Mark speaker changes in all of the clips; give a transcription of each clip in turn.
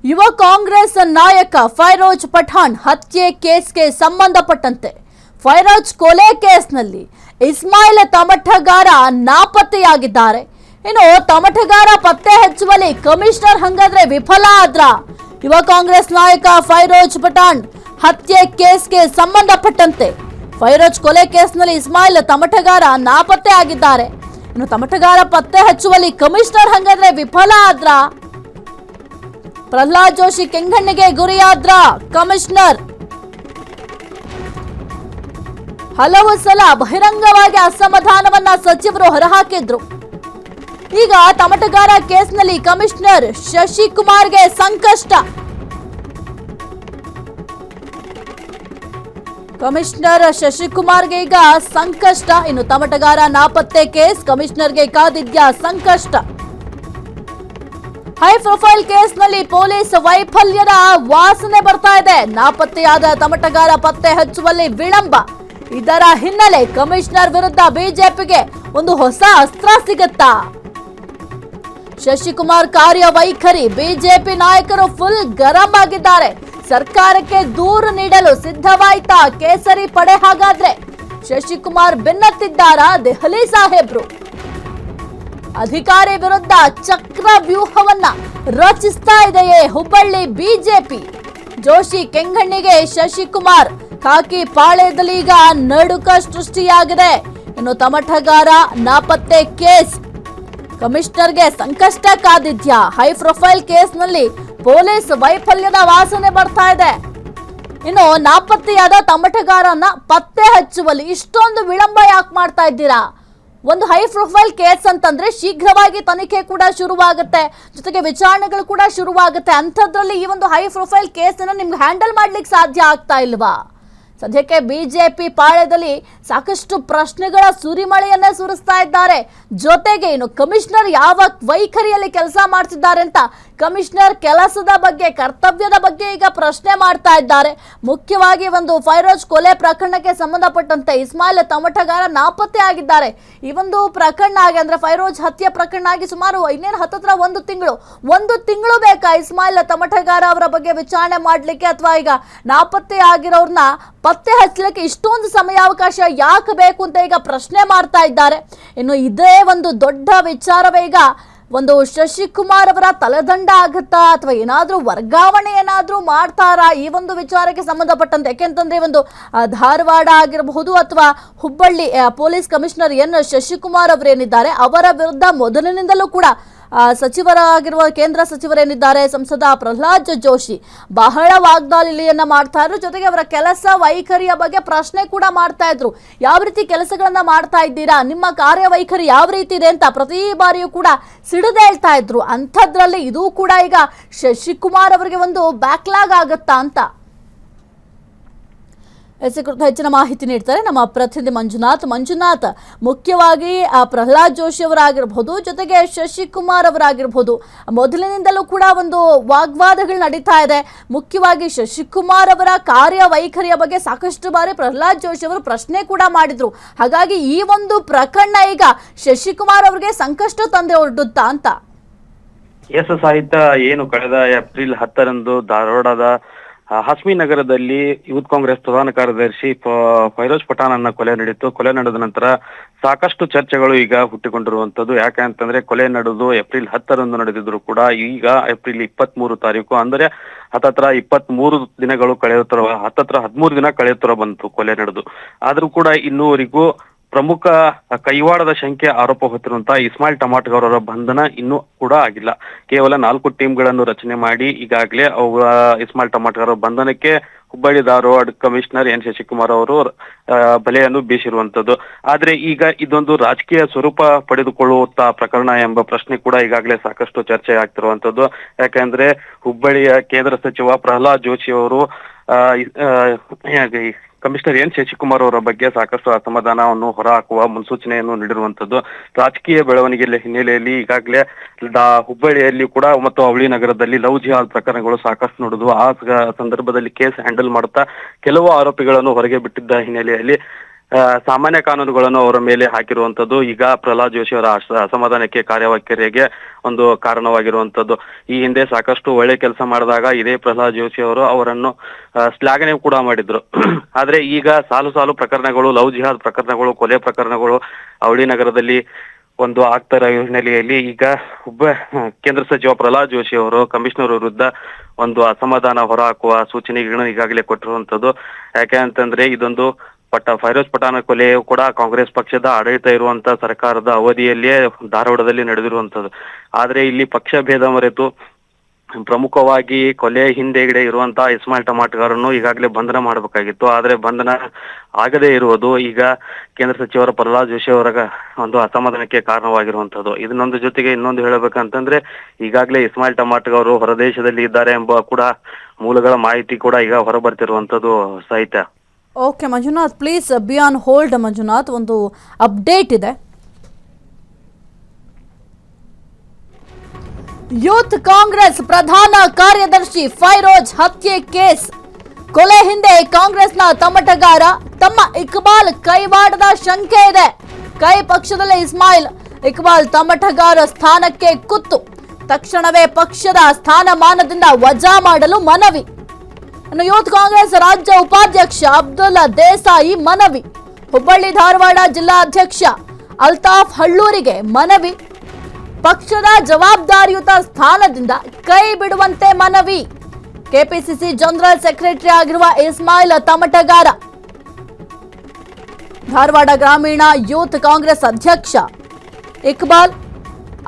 Speaker 1: ಯುವ ಕಾಂಗ್ರೆಸ್ ನಾಯಕ ಫೈರೋಜ್ ಪಠಾಣ್ ಹತ್ಯೆ ಕೇಸ್ಗೆ ಸಂಬಂಧಪಟ್ಟಂತೆ ಫೈರೋಜ್ ಕೊಲೆ ಕೇಸ್ನಲ್ಲಿ ಇಸ್ಮಾಯಿಲ್ ತಮಠಗಾರ ನಾಪತ್ತೆಯಾಗಿದ್ದಾರೆ. ಇನ್ನು ತಮಠಗಾರ ಪತ್ತೆ ಹಚ್ಚುವಲ್ಲಿ ಕಮಿಷನರ್ ಹಂಗಾದ್ರೆ ವಿಫಲ ಆದ್ರ? ಯುವ ಕಾಂಗ್ರೆಸ್ ನಾಯಕ ಫೈರೋಜ್ ಪಠಾಣ್ ಹತ್ಯೆ ಕೇಸ್ಗೆ ಸಂಬಂಧಪಟ್ಟಂತೆ ಫೈರೋಜ್ ಕೊಲೆ ಕೇಸ್ನಲ್ಲಿ ಇಸ್ಮಾಯಿಲ್ ತಮಠಗಾರ ನಾಪತ್ತೆ ಆಗಿದ್ದಾರೆ. ಇನ್ನು ತಮಠಗಾರ ಪತ್ತೆ ಹಚ್ಚುವಲ್ಲಿ ಕಮಿಷನರ್ ಹಂಗಾದ್ರೆ ವಿಫಲ ಆದ್ರ? ಪ್ರಹ್ಲಾದ್ ಜೋಶಿ ಕೆಂಗಣ್ಣಿಗೆ ಗುರಿಯಾದ್ರ ಕಮಿಷನರ್? ಹಲವು ಸಲ ಬಹಿರಂಗವಾಗಿ ಅಸಮಾಧಾನವನ್ನ ಸಚಿವರು ಹೊರಹಾಕಿದ್ರು. ಈಗ ತಮಠಗಾರ ಕೇಸ್ನಲ್ಲಿ ಕಮಿಷನರ್ ಶಶಿಕುಮಾರ್ಗೆ ಸಂಕಷ್ಟ. ಕಮಿಷನರ್ ಶಶಿಕುಮಾರ್ಗೆ ಈಗ ಸಂಕಷ್ಟ. ಇನ್ನು ತಮಠಗಾರ ನಾಪತ್ತೆ ಕೇಸ್ ಕಮಿಷನರ್ಗೆ ಕಾದಿದ್ಯಾ ಸಂಕಷ್ಟ? ಹೈ ಪ್ರೊಫೈಲ್ ಕೇಸ್ನಲ್ಲಿ ಪೊಲೀಸ್ ವೈಫಲ್ಯದ ವಾಸನೆ ಬರ್ತಾ ಇದೆ. ನಾಪತ್ತೆಯಾದ ತಮಠಗಾರ ಪತ್ತೆ ಹಚ್ಚುವಲ್ಲಿ ವಿಳಂಬ. ಇದರ ಹಿನ್ನೆಲೆ ಕಮಿಷನರ್ ವಿರುದ್ಧ ಬಿಜೆಪಿಗೆ ಒಂದು ಹೊಸ ಅಸ್ತ್ರ ಸಿಗುತ್ತಾ? ಶಶಿಕುಮಾರ್ ಕಾರ್ಯವೈಖರಿ ಬಿಜೆಪಿ ನಾಯಕರು ಫುಲ್ ಗರಂ ಆಗಿದ್ದಾರೆ. ಸರ್ಕಾರಕ್ಕೆ ದೂರು ನೀಡಲು ಸಿದ್ಧವಾಯ್ತಾ ಕೇಸರಿ ಪಡೆ? ಹಾಗಾದ್ರೆ ಶಶಿಕುಮಾರ್ ಬೆನ್ನತ್ತಿದ್ದಾರಾ ದೆಹಲಿ ಸಾಹೇಬ್ರು? ಅಧಿಕಾರಿ ವಿರುದ್ಧ ಚಕ್ರ ವ್ಯೂಹವನ್ನ ರಚಿಸ್ತಾ ಇದೆಯೇ ಹುಬ್ಬಳ್ಳಿ ಬಿಜೆಪಿ? ಜೋಶಿ ಕೆಂಗಣ್ಣಿಗೆ ಶಶಿಕುಮಾರ್ ಖಾಕಿ ಪಾಳ್ಯದಲ್ಲಿ ಈಗ ನಡುಕ ಸೃಷ್ಟಿಯಾಗಿದೆ. ಇನ್ನು ತಮಠಗಾರ ನಾಪತ್ತೆ ಕೇಸ್ ಕಮಿಷನರ್ಗೆ ಸಂಕಷ್ಟ ಕಾದಿದ್ಯಾ? ಹೈ ಪ್ರೊಫೈಲ್ ಕೇಸ್ನಲ್ಲಿ ಪೊಲೀಸ್ ವೈಫಲ್ಯದ ವಾಸನೆ ಬರ್ತಾ ಇದೆ. ಇನ್ನು ನಾಪತ್ತೆಯಾದ ತಮಠಗಾರನ ಪತ್ತೆ ಹಚ್ಚುವಲ್ಲಿ ಇಷ್ಟೊಂದು ವಿಳಂಬ ಯಾಕೆ ಮಾಡ್ತಾ ಇದ್ದೀರಾ? ಒಂದು ಹೈ ಪ್ರೊಫೈಲ್ ಕೇಸ್ ಅಂತಂದ್ರೆ ಶೀಘ್ರವಾಗಿ ತನಿಖೆ ಕೂಡ ಶುರುವಾಗುತ್ತೆ, ಜೊತೆಗೆ ವಿಚಾರಣೆಗಳು ಕೂಡ ಶುರುವಾಗುತ್ತೆ. ಅಂಥದ್ರಲ್ಲಿ ಈ ಒಂದು ಹೈ ಪ್ರೊಫೈಲ್ ಕೇಸ್ ಅನ್ನು ನಿಮ್ಗೆ ಹ್ಯಾಂಡಲ್ ಮಾಡ್ಲಿಕ್ಕೆ ಸಾಧ್ಯ ಆಗ್ತಾ ಇಲ್ವಾ? ಸದ್ಯಕ್ಕೆ ಬಿಜೆಪಿ ಪಾಳ್ಯದಲ್ಲಿ ಸಾಕಷ್ಟು ಪ್ರಶ್ನೆಗಳ ಸುರಿಮಳೆಯನ್ನ ಸುರಿಸ್ತಾ ಇದ್ದಾರೆ. ಜೊತೆಗೆ ಇನ್ನು ಕಮಿಷನರ್ ಯಾವ ವೈಖರಿಯಲ್ಲಿ ಕೆಲಸ ಮಾಡ್ತಿದ್ದಾರೆ ಅಂತ ಕಮಿಷನರ್ ಕೆಲಸದ ಬಗ್ಗೆ, ಕರ್ತವ್ಯದ ಬಗ್ಗೆ ಈಗ ಪ್ರಶ್ನೆ ಮಾಡ್ತಾ ಇದ್ದಾರೆ. ಮುಖ್ಯವಾಗಿ ಒಂದು ಫೈರೋಜ್ ಕೊಲೆ ಪ್ರಕರಣಕ್ಕೆ ಸಂಬಂಧಪಟ್ಟಂತೆ ಇಸ್ಮಾಯಿಲ್ ತಮಠಗಾರ ನಾಪತ್ತೆ ಆಗಿದ್ದಾರೆ. ಈ ಒಂದು ಪ್ರಕರಣ ಆಗಿ ಅಂದ್ರೆ ಫೈರೋಜ್ ಹತ್ಯೆ ಪ್ರಕರಣ ಆಗಿ ಸುಮಾರು ಇನ್ನೇನು ಹತ್ತತ್ರ ಒಂದು ತಿಂಗಳು ಬೇಕಾ ಇಸ್ಮಾಯಿಲ್ ತಮಠಗಾರ ಅವರ ಬಗ್ಗೆ ವಿಚಾರಣೆ ಮಾಡ್ಲಿಕ್ಕೆ? ಅಥವಾ ಈಗ ನಾಪತ್ತೆ ಆಗಿರೋರ್ನ ಪತ್ತೆ ಹಚ್ಚಲಿಕ್ಕೆ ಇಷ್ಟೊಂದು ಸಮಯಾವಕಾಶ ಯಾಕೆ ಬೇಕು ಅಂತ ಈಗ ಪ್ರಶ್ನೆ ಮಾಡ್ತಾ ಇದ್ದಾರೆ. ಇನ್ನು ಇದೇ ಒಂದು ದೊಡ್ಡ ವಿಚಾರವೇ ಈಗ ಒಂದು ಶಶಿಕುಮಾರ್ ಅವರ ತಲೆದಂಡ ಆಗುತ್ತಾ ಅಥವಾ ಏನಾದ್ರೂ ವರ್ಗಾವಣೆ ಏನಾದ್ರೂ ಮಾಡ್ತಾರಾ ಈ ಒಂದು ವಿಚಾರಕ್ಕೆ ಸಂಬಂಧಪಟ್ಟಂತೆ? ಯಾಕೆಂತಂದ್ರೆ ಒಂದು ಧಾರವಾಡ ಆಗಿರಬಹುದು ಅಥವಾ Hubballi police commissioner N Shashikumar ಅವರೇನಿದ್ದಾರೆ ಅವರ ವಿರುದ್ಧ ಮೊದಲಿನಿಂದಲೂ ಕೂಡ ಸಚಿವರಾಗಿರುವ ಕೇಂದ್ರ ಸಚಿವರೇನಿದ್ದಾರೆ ಸಂಸದ ಪ್ರಹ್ಲಾದ್ ಜೋಶಿ ಬಹಳ ವಾಗ್ದಾಳಿಯನ್ನ ಮಾಡ್ತಾ ಇದ್ರು. ಜೊತೆಗೆ ಅವರ ಕೆಲಸ ವೈಖರಿಯ ಬಗ್ಗೆ ಪ್ರಶ್ನೆ ಕೂಡ ಮಾಡ್ತಾ ಇದ್ರು. ಯಾವ ರೀತಿ ಕೆಲಸಗಳನ್ನ ಮಾಡ್ತಾ ಇದ್ದೀರಾ, ನಿಮ್ಮ ಕಾರ್ಯವೈಖರಿ ಯಾವ ರೀತಿ ಇದೆ ಅಂತ ಪ್ರತಿ ಬಾರಿಯೂ ಕೂಡ ಸಿಡಿದೇಳ್ತಾ ಇದ್ರು. ಅಂಥದ್ರಲ್ಲಿ ಇದು ಕೂಡ ಈಗ ಶಶಿಕುಮಾರ್ ಅವರಿಗೆ ಒಂದು ಬ್ಯಾಕ್ಲಾಗ್ ಆಗುತ್ತಾ ಅಂತ ಹೆಚ್ಚಿನ ಮಾಹಿತಿ ನೀಡ್ತಾರೆ ನಮ್ಮ ಪ್ರತಿನಿಧಿ ಮಂಜುನಾಥ್. ಮುಖ್ಯವಾಗಿ ಪ್ರಹ್ಲಾದ್ ಜೋಶಿ ಅವರಾಗಿರ್ಬೋದು, ಜೊತೆಗೆ ಶಶಿಕುಮಾರ್ ಅವರಾಗಿರ್ಬೋದು, ಮೊದಲಿನಿಂದಲೂ ಕೂಡ ಒಂದು ವಾಗ್ವಾದಗಳು ನಡೀತಾ ಇದೆ. ಮುಖ್ಯವಾಗಿ ಶಶಿಕುಮಾರ್ ಅವರ ಕಾರ್ಯವೈಖರಿಯ ಬಗ್ಗೆ ಸಾಕಷ್ಟು ಬಾರಿ ಪ್ರಹ್ಲಾದ್ ಜೋಶಿ ಅವರು ಪ್ರಶ್ನೆ ಕೂಡ ಮಾಡಿದ್ರು. ಹಾಗಾಗಿ ಈ ಒಂದು ಪ್ರಕರಣ ಈಗ ಶಶಿಕುಮಾರ್ ಅವರಿಗೆ ಸಂಕಷ್ಟ ತಂದೆ ಹೊರಡುತ್ತಾ ಅಂತ?
Speaker 2: ಎಸ್ ಸಾಹಿತ್ಯ ಏನು ಕಳೆದ ಏಪ್ರಿಲ್ 10ರಂದು ಧಾರವಾಡದ ಹಸ್ಮಿ ನಗರದಲ್ಲಿ ಯೂತ್ ಕಾಂಗ್ರೆಸ್ ಪ್ರಧಾನ ಕಾರ್ಯದರ್ಶಿ ಫೈರೋಜ್ ಪಠಾಣ್ ಅನ್ನ ಕೊಲೆ ನಡೆಯಿತು. ಕೊಲೆ ನಡೆದ ನಂತರ ಸಾಕಷ್ಟು ಚರ್ಚೆಗಳು ಈಗ ಹುಟ್ಟಿಕೊಂಡಿರುವಂತದ್ದು. ಯಾಕೆ ಅಂತಂದ್ರೆ ಕೊಲೆ ನಡೆದು ಏಪ್ರಿಲ್ 10ರಂದು ನಡೆದಿದ್ರು ಕೂಡ ಈಗ ಏಪ್ರಿಲ್ 23 ತಾರೀಕು ಅಂದ್ರೆ ಹತ್ತತ್ರ 23 ದಿನಗಳು ಕಳೆಯುತ್ತರ, ಹತ್ತತ್ರ 13 ದಿನ ಕಳೆಯುತ್ತರ ಬಂತು ಕೊಲೆ ನಡೆದು. ಆದ್ರೂ ಕೂಡ ಇನ್ನೂವರೆಗೂ ಪ್ರಮುಖ ಕೈವಾಡದ ಶಂಕೆ ಆರೋಪ ಹೊತ್ತಿರುವಂತಹ ಇಸ್ಮಾಯಿಲ್ ತಮಠಗಾರ ಅವರ ಬಂಧನ ಇನ್ನೂ ಕೂಡ ಆಗಿಲ್ಲ. ಕೇವಲ 4 ಟೀಮ್ಗಳನ್ನು ರಚನೆ ಮಾಡಿ ಈಗಾಗಲೇ ಇಸ್ಮಾಯಿಲ್ ತಮಠಗಾರ ಬಂಧನಕ್ಕೆ ಹುಬ್ಬಳ್ಳಿ ಧಾರವಾಡ ಕಮಿಷನರ್ ಎನ್ ಶಶಿಕುಮಾರ್ ಅವರು ಬಲೆಯನ್ನು ಬೀಸಿರುವಂತದ್ದು. ಆದ್ರೆ ಈಗ ಇದೊಂದು ರಾಜಕೀಯ ಸ್ವರೂಪ ಪಡೆದುಕೊಳ್ಳುತ್ತಾ ಪ್ರಕರಣ ಎಂಬ ಪ್ರಶ್ನೆ ಕೂಡ ಈಗಾಗಲೇ ಸಾಕಷ್ಟು ಚರ್ಚೆ ಆಗ್ತಿರುವಂತದ್ದು. ಯಾಕಂದ್ರೆ ಹುಬ್ಬಳ್ಳಿಯ ಕೇಂದ್ರ ಸಚಿವ ಪ್ರಹ್ಲಾದ್ ಜೋಶಿ ಅವರು ಕಮಿಷನರ್ ಎನ್ ಶಶಿಕುಮಾರ್ ಅವರ ಬಗ್ಗೆ ಸಾಕಷ್ಟು ಅಸಮಾಧಾನವನ್ನು ಹೊರಹಾಕುವ ಮುನ್ಸೂಚನೆಯನ್ನು ನೀಡಿರುವಂತದ್ದು. ರಾಜಕೀಯ ಬೆಳವಣಿಗೆ ಹಿನ್ನೆಲೆಯಲ್ಲಿ ಈಗಾಗಲೇ ಹುಬ್ಬಳ್ಳಿಯಲ್ಲಿ ಕೂಡ ಮತ್ತು ಅವಳಿ ನಗರದಲ್ಲಿ ಲವ್ ಜಿಹಾದ್ ಪ್ರಕರಣಗಳು ಸಾಕಷ್ಟು ನಡೆದು ಆ ಸಂದರ್ಭದಲ್ಲಿ ಕೇಸ್ ಹ್ಯಾಂಡಲ್ ಮಾಡುತ್ತಾ ಕೆಲವು ಆರೋಪಿಗಳನ್ನು ಹೊರಗೆ ಬಿಟ್ಟಿದ್ದ ಹಿನ್ನೆಲೆಯಲ್ಲಿ ಸಾಮಾನ್ಯ ಕಾನೂನುಗಳನ್ನು ಅವರ ಮೇಲೆ ಹಾಕಿರುವಂತದ್ದು ಈಗ ಪ್ರಹ್ಲಾದ್ ಜೋಶಿ ಅವರ ಅಸಮಾಧಾನಕ್ಕೆ ಕಾರ್ಯವೈಖರಿಗೆ ಒಂದು ಕಾರಣವಾಗಿರುವಂತದ್ದು. ಈ ಹಿಂದೆ ಸಾಕಷ್ಟು ಒಳ್ಳೆ ಕೆಲಸ ಮಾಡಿದಾಗ ಇದೇ ಪ್ರಹ್ಲಾದ್ ಜೋಶಿ ಅವರು ಅವರನ್ನು ಶ್ಲಾಘನೆ ಕೂಡ ಮಾಡಿದ್ರು. ಆದ್ರೆ ಈಗ ಸಾಲು ಪ್ರಕರಣಗಳು, ಲವ್ ಜಿಹಾದ್ ಪ್ರಕರಣಗಳು, ಕೊಲೆ ಪ್ರಕರಣಗಳು ಅವಳಿ ನಗರದಲ್ಲಿ ಒಂದು ಆಗ್ತಾ ಇರೋ ಹಿನ್ನೆಲೆಯಲ್ಲಿ ಈಗ ಒಬ್ಬ ಕೇಂದ್ರ ಸಚಿವ ಪ್ರಹ್ಲಾದ್ ಜೋಶಿ ಅವರು ಕಮಿಷನರ್ ವಿರುದ್ಧ ಒಂದು ಅಸಮಾಧಾನ ಹೊರಹಾಕುವ ಸೂಚನೆಗಳನ್ನು ಈಗಾಗಲೇ ಕೊಟ್ಟಿರುವಂತದ್ದು. ಯಾಕೆ ಅಂತಂದ್ರೆ ಇದೊಂದು ಫೈರೋಜ್ ಪಠಾಣ ಕೊಲೆಯು ಕೂಡ ಕಾಂಗ್ರೆಸ್ ಪಕ್ಷದ ಆಡಳಿತ ಇರುವಂತ ಸರ್ಕಾರದ ಅವಧಿಯಲ್ಲಿಯೇ ಧಾರವಾಡದಲ್ಲಿ ನಡೆದಿರುವಂತದ್ದು. ಆದ್ರೆ ಇಲ್ಲಿ ಪಕ್ಷ ಭೇದ ಮರೆತು ಪ್ರಮುಖವಾಗಿ ಕೊಲೆ ಹಿಂದೆಗಡೆ ಇರುವಂತಹ ಇಸ್ಮಾಯಿಲ್ ಟಮಾಟಗಾರನ್ನು ಈಗಾಗಲೇ ಬಂಧನ ಮಾಡಬೇಕಾಗಿತ್ತು. ಆದ್ರೆ ಬಂಧನ ಆಗದೇ ಇರುವುದು ಈಗ ಕೇಂದ್ರ ಸಚಿವರ ಪ್ರಹ್ಲಾದ್ ಜೋಶಿ ಅವರ ಒಂದು ಅಸಮಾಧಾನಕ್ಕೆ ಕಾರಣವಾಗಿರುವಂತದ್ದು. ಇದನ್ನೊಂದು ಜೊತೆಗೆ ಇನ್ನೊಂದು ಹೇಳಬೇಕಂತಂದ್ರೆ ಈಗಾಗಲೇ ಇಸ್ಮಾಯಿಲ್ ಟಮಾಟಗಾರರು ಹೊರದೇಶದಲ್ಲಿ ಇದ್ದಾರೆ ಎಂಬ ಕೂಡ ಮೂಲಗಳ ಮಾಹಿತಿ ಕೂಡ ಈಗ ಹೊರಬರ್ತಿರುವಂತದ್ದು ಸಾಹಿತ್ಯ.
Speaker 1: Okay Manjunath, please be on hold. Manjunath, ಒಂದು ಅಪ್ಡೇಟ್ ಇದೆ. ಯೂತ್ ಕಾಂಗ್ರೆಸ್ ಪ್ರಧಾನ ಕಾರ್ಯದರ್ಶಿ ಫೈರೋಜ್ ಹತ್ಯೆ ಕೇಸ್ ಕೊಲೆ ಹಿಂದೆ ಕಾಂಗ್ರೆಸ್ನ ತಮಟಗಾರ ತಮ್ಮ ಇಕ್ಬಾಲ್ ಕೈವಾಡದ ಶಂಕೆ ಇದೆ. ಕೈ ಪಕ್ಷದಲ್ಲಿ ಇಕ್ಬಾಲ್ ತಮಟಗಾರ ಸ್ಥಾನಕ್ಕೆ ಕುತ್ತು. ತಕ್ಷಣವೇ ಪಕ್ಷದ ಸ್ಥಾನಮಾನದಿಂದ ವಜಾ ಮಾಡಲು ಮನವಿ. ಇನ್ನು ಯೂತ್ ಕಾಂಗ್ರೆಸ್ ರಾಜ್ಯ ಉಪಾಧ್ಯಕ್ಷ ಅಬ್ದುಲ್ ದೇಸಾಯಿ ಮನವಿ. ಹುಬ್ಬಳ್ಳಿ ಧಾರವಾಡ ಜಿಲ್ಲಾಧ್ಯಕ್ಷ ಅಲ್ತಾಫ್ ಹಳ್ಳೂರಿಗೆ ಮನವಿ. ಪಕ್ಷದ ಜವಾಬ್ದಾರಿಯುತ ಸ್ಥಾನದಿಂದ ಕೈ ಬಿಡುವಂತೆ ಮನವಿ. ಕೆಪಿಸಿಸಿ ಜನರಲ್ ಸೆಕ್ರೆಟರಿ ಆಗಿರುವ ಇಸ್ಮಾಯಿಲ್ ತಮಟಗಾರ, ಧಾರವಾಡ ಗ್ರಾಮೀಣ ಯೂತ್ ಕಾಂಗ್ರೆಸ್ ಅಧ್ಯಕ್ಷ ಇಕ್ಬಾಲ್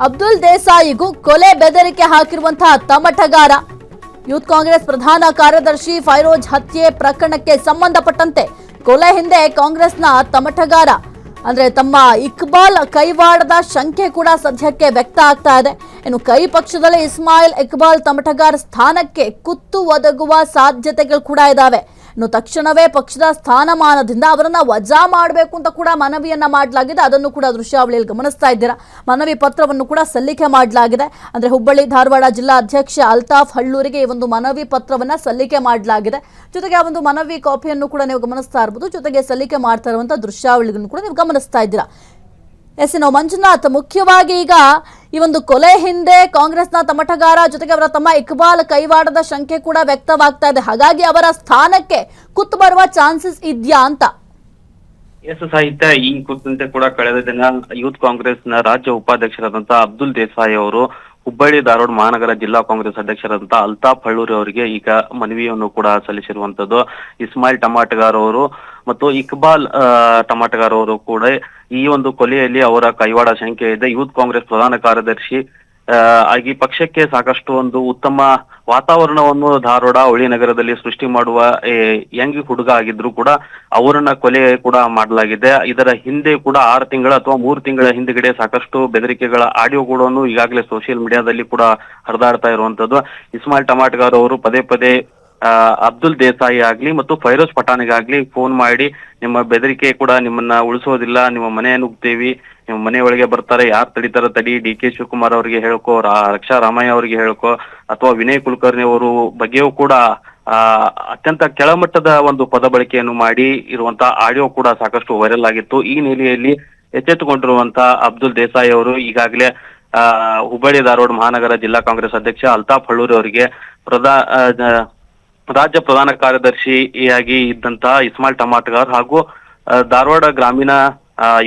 Speaker 1: ಅಬ್ದುಲ್ ದೇಸಾಯಿಗೂ ಕೊಲೆ ಬೆದರಿಕೆ ಹಾಕಿರುವಂತಹ ತಮಟಗಾರ ಯೂತ್ ಕಾಂಗ್ರೆಸ್ ಪ್ರಧಾನ ಕಾರ್ಯದರ್ಶಿ ಫೈರೋಜ್ ಹತ್ಯೆ ಪ್ರಕರಣಕ್ಕೆ ಸಂಬಂಧಪಟ್ಟಂತೆ ಕೊಲೆ ಹಿಂದೆ ಕಾಂಗ್ರೆಸ್ನ ತಮಟಗಾರ ಅಂದ್ರೆ ತಮ್ಮ ಇಕ್ಬಾಲ್ ಕೈವಾಡದ ಶಂಕೆ ಕೂಡ ಸದ್ಯಕ್ಕೆ ವ್ಯಕ್ತ ಆಗ್ತಾ ಇದೆ. ಇನ್ನು ಕೈ ಪಕ್ಷದಲ್ಲಿ ಇಕ್ಬಾಲ್ ತಮಟಗಾರ್ ಸ್ಥಾನಕ್ಕೆ ಕುತ್ತು ಒದಗುವ ಸಾಧ್ಯತೆಗಳು ಕೂಡ ಇದಾವೆ. ಇನ್ನು ತಕ್ಷಣವೇ ಪಕ್ಷದ ಸ್ಥಾನಮಾನದಿಂದ ಅವರನ್ನ ವಜಾ ಮಾಡಬೇಕು ಅಂತ ಕೂಡ ಮನವಿಯನ್ನ ಮಾಡಲಾಗಿದೆ. ಅದನ್ನು ಕೂಡ ದೃಶ್ಯಾವಳಿಯಲ್ಲಿ ಗಮನಿಸ್ತಾ ಇದ್ದೀರಾ. ಮನವಿ ಪತ್ರವನ್ನು ಕೂಡ ಸಲ್ಲಿಕೆ ಮಾಡಲಾಗಿದೆ. ಅಂದ್ರೆ ಹುಬ್ಬಳ್ಳಿ ಧಾರವಾಡ ಜಿಲ್ಲಾ ಅಧ್ಯಕ್ಷ ಅಲ್ತಾಫ್ ಹಳ್ಳೂರಿಗೆ ಈ ಒಂದು ಮನವಿ ಪತ್ರವನ್ನ ಸಲ್ಲಿಕೆ ಮಾಡಲಾಗಿದೆ. ಜೊತೆಗೆ ಆ ಒಂದು ಮನವಿ ಕಾಪಿಯನ್ನು ಕೂಡ ನೀವು ಗಮನಿಸ್ತಾ ಇರಬಹುದು. ಜೊತೆಗೆ ಸಲ್ಲಿಕೆ ಮಾಡ್ತಾ ಇರುವಂತಹ ದೃಶ್ಯಾವಳಿಗಳನ್ನು ಕೂಡ ನೀವು ಗಮನಿಸ್ತಾ ಇದ್ದೀರಾ. ಮಂಜುನಾಥ್, ಮುಖ್ಯವಾಗಿ ಈಗ ಈ ಒಂದು ಕೊಲೆ ಹಿಂದೆ ಕಾಂಗ್ರೆಸ್ನ ತಮಟಗಾರ ಜೊತೆಗೆ ಅವರ ತಮ್ಮ ಇಕ್ಬಾಲ್ ಕೈವಾಡದ ಶಂಕೆ ಕೂಡ ವ್ಯಕ್ತವಾಗ್ತಾ ಇದೆ. ಹಾಗಾಗಿ ಅವರ ಸ್ಥಾನಕ್ಕೆ ಕುತ್ತು ಬರುವ ಚಾನ್ಸಸ್ ಇದೆಯಾ ಅಂತ.
Speaker 2: ಸಾಹಿತ್ಯ ಈ ಕುರಿತಂತೆ ಕೂಡ ಕಳೆದ ದಿನ ಯೂತ್ ಕಾಂಗ್ರೆಸ್ನ ರಾಜ್ಯ ಉಪಾಧ್ಯಕ್ಷರಾದಂತಹ ಅಬ್ದುಲ್ ದೇಸಾಯಿ ಅವರು ಹುಬ್ಬಳ್ಳಿ ಧಾರವಾಡ ಮಹಾನಗರ ಜಿಲ್ಲಾ ಕಾಂಗ್ರೆಸ್ ಅಧ್ಯಕ್ಷರಾದಂತಹ ಅಲ್ತಾಫ್ ಹಳ್ಳೂರಿ ಅವರಿಗೆ ಈಗ ಮನವಿಯನ್ನು ಕೂಡ ಸಲ್ಲಿಸಿರುವಂತದ್ದು. ಇಸ್ಮಾಯಿಲ್ ಟಮಾಟಗಾರ್ ಅವರು ಮತ್ತು ಇಕ್ಬಾಲ್ ಟಮಾಟಗಾರ್ ಅವರು ಕೂಡ ಈ ಒಂದು ಕೊಲೆಯಲ್ಲಿ ಅವರ ಕೈವಾಡ ಶಂಕೆ ಇದೆ. ಯೂತ್ ಕಾಂಗ್ರೆಸ್ ಪ್ರಧಾನ ಕಾರ್ಯದರ್ಶಿ ಆಗಿ ಪಕ್ಷಕ್ಕೆ ಸಾಕಷ್ಟು ಒಂದು ಉತ್ತಮ ವಾತಾವರಣವನ್ನು ಧಾರವಾಡ ಹುಳಿ ನಗರದಲ್ಲಿ ಸೃಷ್ಟಿ ಮಾಡುವ ಯಂಗ್ ಹುಡುಗ ಆಗಿದ್ರು ಕೂಡ ಅವರನ್ನ ಕೊಲೆ ಕೂಡ ಮಾಡಲಾಗಿದೆ. ಇದರ ಹಿಂದೆ ಕೂಡ 6 ತಿಂಗಳ ಅಥವಾ 3 ತಿಂಗಳ ಹಿಂದ್ಗಡೆ ಸಾಕಷ್ಟು ಬೆದರಿಕೆಗಳ ಆಡಿಯೋ ಕೂಡ ಈಗಾಗಲೇ ಸೋಷಿಯಲ್ ಮೀಡಿಯಾದಲ್ಲಿ ಕೂಡ ಹರಿದಾಡ್ತಾ ಇರುವಂತದ್ದು. ಇಸ್ಮಾಯಿಲ್ ಟಮಾಟಗಾರ್ ಅವರು ಪದೇ ಅಬ್ದುಲ್ ದೇಸಾಯಿ ಆಗ್ಲಿ ಮತ್ತು ಫೈರೋಜ್ ಪಠಾಣಿಗಾಗ್ಲಿ ಫೋನ್ ಮಾಡಿ ನಿಮ್ಮ ಬೆದರಿಕೆ ಕೂಡ ನಿಮ್ಮನ್ನ ಉಳಿಸೋದಿಲ್ಲ, ನಿಮ್ಮ ಮನೆ ನುಗ್ತೇವಿ, ನಿಮ್ಮ ಮನೆ ಒಳಗೆ ಬರ್ತಾರೆ, ಯಾರು ತಡಿತಾರ ತಡಿ, DK ಶಿವಕುಮಾರ್ ಅವರಿಗೆ ಹೇಳ್ಕೋ, ರಕ್ಷಾ ರಾಮಯ್ಯ ಅವರಿಗೆ ಹೇಳ್ಕೋ, ಅಥವಾ ವಿನಯ್ ಕುಲಕರ್ಣಿ ಅವರು ಬಗ್ಗೆಯೂ ಕೂಡ ಅತ್ಯಂತ ಕೆಳಮಟ್ಟದ ಒಂದು ಪದ ಬಳಕೆಯನ್ನು ಮಾಡಿ ಇರುವಂತಹ ಆಡಿಯೋ ಕೂಡ ಸಾಕಷ್ಟು ವೈರಲ್ ಆಗಿತ್ತು. ಈ ನೆಲೆಯಲ್ಲಿ ಎಚ್ಚೆತ್ತುಕೊಂಡಿರುವಂತಹ ಅಬ್ದುಲ್ ದೇಸಾಯಿ ಅವರು ಈಗಾಗಲೇ ಹುಬ್ಬಳ್ಳಿ ಧಾರವಾಡ ಮಹಾನಗರ ಜಿಲ್ಲಾ ಕಾಂಗ್ರೆಸ್ ಅಧ್ಯಕ್ಷ ಅಲ್ತಾಫ್ ಹಳ್ಳೂರಿ ಅವರಿಗೆ ರಾಜ್ಯ ಪ್ರಧಾನ ಕಾರ್ಯದರ್ಶಿಯಾಗಿ ಇದ್ದಂತಹ ಇಸ್ಮಾಯಿಲ್ ಟಮಾಟಗಾರ್ ಹಾಗೂ ಧಾರವಾಡ ಗ್ರಾಮೀಣ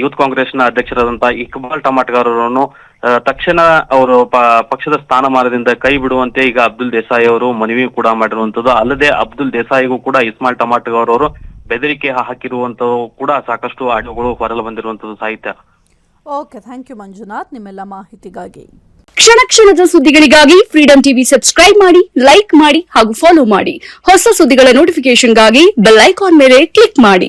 Speaker 2: ಯೂತ್ ಕಾಂಗ್ರೆಸ್ನ ಅಧ್ಯಕ್ಷರಾದಂತಹ ಇಕ್ಬಾಲ್ ಟಮಾಟಗಾರ್ ಅವರನ್ನು ತಕ್ಷಣ ಅವರು ಪಕ್ಷದ ಸ್ಥಾನಮಾನದಿಂದ ಕೈ ಬಿಡುವಂತೆ ಈಗ ಅಬ್ದುಲ್ ದೇಸಾಯಿ ಅವರು ಮನವಿ ಕೂಡ ಮಾಡಿರುವಂತದ್ದು. ಅಲ್ಲದೆ ಅಬ್ದುಲ್ ದೇಸಾಯಿಗೂ ಕೂಡ ಇಸ್ಮಾಯಿಲ್ ಟಮಾಟಗಾರ್ ಅವರು ಬೆದರಿಕೆ ಹಾಕಿರುವಂತವು ಕೂಡ ಸಾಕಷ್ಟು ಆಡಿಯೋಗಳು ಹೊರಲು ಬಂದಿರುವಂತದ್ದು ಸಾಹಿತ್ಯ.
Speaker 1: ಓಕೆ, ಥ್ಯಾಂಕ್ ಯು ಮಂಜುನಾಥ್ ನಿಮ್ಮೆಲ್ಲ ಮಾಹಿತಿಗಾಗಿ.
Speaker 3: ಕ್ಷಣ ಕ್ಷಣದ ಸುದ್ದಿಗಳಿಗಾಗಿ ಫ್ರೀಡಂ ಟಿವಿ ಸಬ್ಸ್ಕ್ರೈಬ್ ಮಾಡಿ, ಲೈಕ್ ಮಾಡಿ ಹಾಗೂ ಫಾಲೋ ಮಾಡಿ. ಹೊಸ ಸುದ್ದಿಗಳ ನೋಟಿಫಿಕೇಶನ್ಗಾಗಿ ಬೆಲ್ ಐಕಾನ್ ಮೇಲೆ ಕ್ಲಿಕ್ ಮಾಡಿ.